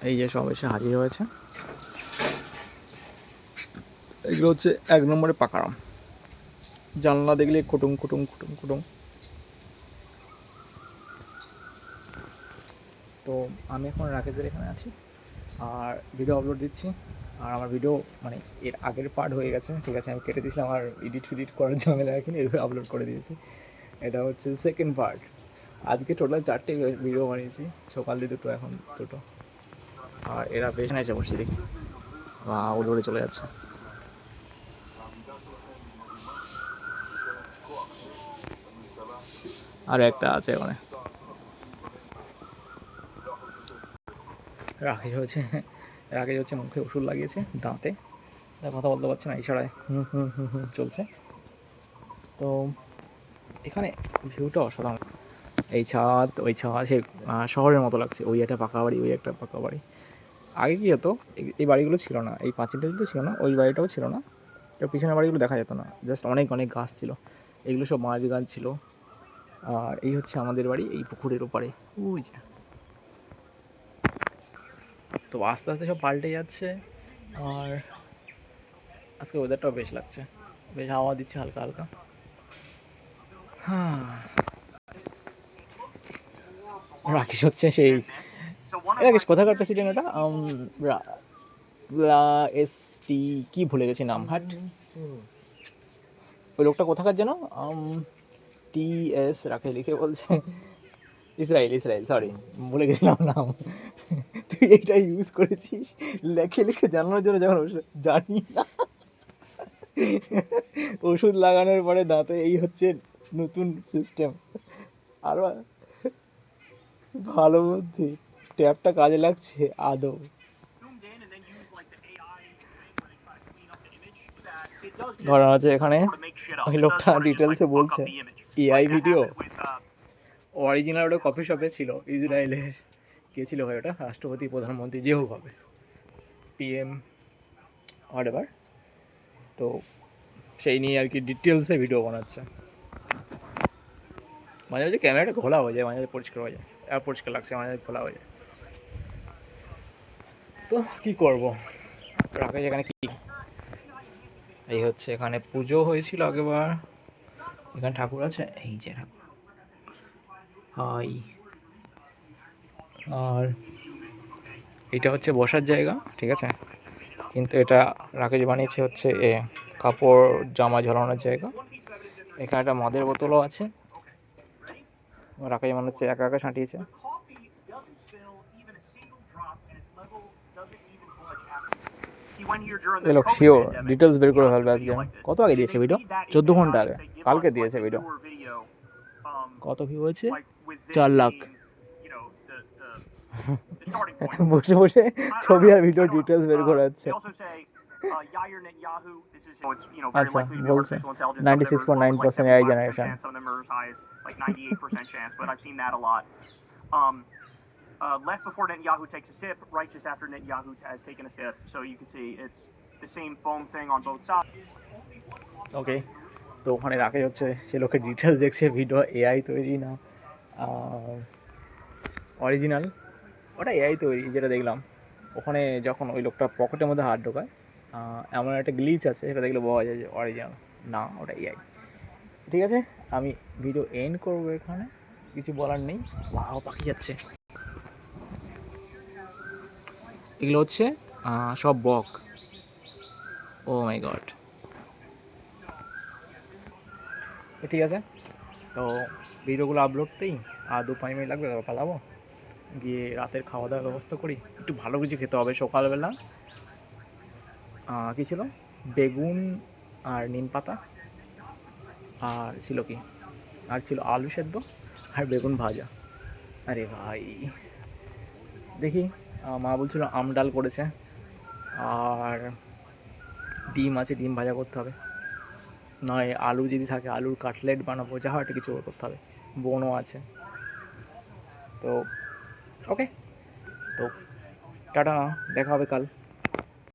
এই যে সব এসে হাজির হয়েছে। এগুলো হচ্ছে 1 নম্বরে পাকা আম। জানলা দেখলে কুটুম কুটুম কুটুম কুটুম। তো আমি এখন রাকেশদের এখানে আছি আর ভিডিও আপলোড দিচ্ছি। আর আমার ভিডিও মানে এর আগের পার্ট হয়ে গেছে, ঠিক আছে, আমি কেটে দিয়েছিলাম আর এডিট ফিডিট করার ঝামেলা এখানে এভাবে আপলোড করে দিয়েছি। এটা হচ্ছে সেকেন্ড পার্ট। আজকে টোটাল 4টে ভিডিও বানিয়েছি, সকাল দিয়ে 2টো, এখন 2টো। আর এরা বেশ এসে বসছি, দেখি বা উড়ে উড়ে চলে যাচ্ছে। আর একটা আছে ওখানে। রাকেশ হচ্ছে মুখে ওষুধ লাগিয়েছে দাঁতে, কথা বলতে পারছে না, ইশারায় হুম হুম হুম হুম চলছে। তো এখানে ভিউটা অসাধারণ। এই ছাদ, ওই ছাদ, সেই শহরের মতো লাগছে। ওই একটা পাকা বাড়ি, ওই একটা পাকা বাড়ি। আগে কী হতো, এই বাড়িগুলো ছিল না, এই পাঁচিলটা তো ছিল না, ওই বাড়িটাও ছিল না, তো পিছনের বাড়িগুলো দেখা যেত না, জাস্ট অনেক অনেক গাছ ছিল, এগুলো সব মাছ গাছ ছিল। আর এই হচ্ছে আমাদের বাড়ি, এই পুকুরের ওপারে, ওই যে। তো আস্তে আস্তে সব পাল্টে যাচ্ছে। আর আজকে ওয়েদারটাও বেশ লাগছে, বেশ হাওয়া দিচ্ছে হালকা হালকা। হ্যাঁ, রাকেশ হচ্ছে সেই, রাকেশ কোথাকার প্রেসিডেন্ট এটা? এস টি কি ভুলে গেছি নাম, হাট। ওই লোকটা কোথাকার যেন, টি এস রাকেশ লিখে বলছে ইসরায়েল, ইসরায়েল, সরি, ভুলে গেছিলাম নাম। তুই এটা ইউজ করেছিস লেখে লিখে জানানোর জন্য, যখন জানি না। ওষুধ লাগানোর পরে দাঁতে এই হচ্ছে নতুন সিস্টেম। আরো ভালো বুদ্ধি, ট্যাবটা কাজে লাগছে আদৌ। ঘটনা হচ্ছে এখানে ওই লোকটা ডিটেলসে বলছে এআই ভিডিও অরিজিনাল ওটা কফি শপে ছিল ইসরায়েলের। কে ছিল ভাই ওটা? রাষ্ট্রপতি, প্রধানমন্ত্রী, যে হোক হবে, পিএম, হোয়াট এভার। তো সেই নিয়ে আর কি ডিটেলসে ভিডিও বানাচ্ছে। মাঝে মাঝে ক্যামেরাটা খোলা হয়ে যায়, মাঝে মাঝে পরিষ্কার হয়ে যায়, আর পরিষ্কার লাগছে, মাঝে মাঝে খোলা হয়ে যায়। তো কী করবো, রাকেশ এখানে কি, এই হচ্ছে এখানে পুজো হয়েছিল আগেবার, এখানে ঠাকুর আছে, এই যে ঠাকুর, হাই। আর এটা হচ্ছে বসার জায়গা, ঠিক আছে, কিন্তু এটা রাকেশ বানিয়েছে হচ্ছে কাপড় জামা ঝরানোর জায়গা। এখানে একটা মদের বোতলও আছে, রাকেশ মনে হচ্ছে একা একা ছাঁটিয়েছে। এ লোক শিওর ডিটেলস বের করে ফেলবে আজকে। কত আগে দিয়েছে ভিডিও? 14 ঘন্টা আগে, কালকে দিয়েছে ভিডিও। কত ভিউ হয়েছে? 4 লাখ। বসে বসে ছবি আর ভিডিও ডিটেলস বের করে যাচ্ছে। আচ্ছা, বলছে 96.9% AI generation. Left before Netanyahu takes a sip, right just after Netanyahu has taken a sip. So you can see it's the same foam thing on both sides. ওকে, তো ওখানে রাকেশ হচ্ছে সে লোকের ডিটেলস দেখছে, ভিডিও এআই তৈরি না original. ওটা AI তৈরি যেটা দেখলাম। ওখানে যখন ওই লোকটা পকেটের মধ্যে হাত ঢোকায়, এমন একটা গ্লিচ আছে, সেটা দেখলে বোঝা যায় যে অরিজিনাল না, ওটা এআই। ঠিক আছে, আমি ভিডিও এন্ড করবো এখানে, কিছু বলার নেই। ওয়াও, পাখি যাচ্ছে। এগুলো হচ্ছে সব বক। ও মাই গড। ঠিক আছে, তো ভিডিওগুলো আপলোডতেই আর 2-5 মিনিট লাগবে, তারপর পালাবো, গিয়ে রাতের খাওয়া দাওয়ার ব্যবস্থা করি। একটু ভালো কিছু খেতে হবে। সকালবেলা কী ছিল, বেগুন আর নিম পাতা, আর ছিল কি, আর ছিল আলু সেদ্ধ আর বেগুন ভাজা। আরে ভাই, দেখি মা বলছিল আম ডাল করেছে, আর ডিম আছে, ডিম ভাজা করতে হবে, নয় আলু যদি থাকে আলুর কাটলেট বানাবো, যা হয় একটা কিছু করতে হবে। বোনও আছে। তো ওকে, তো টাটা, দেখা হবে কাল।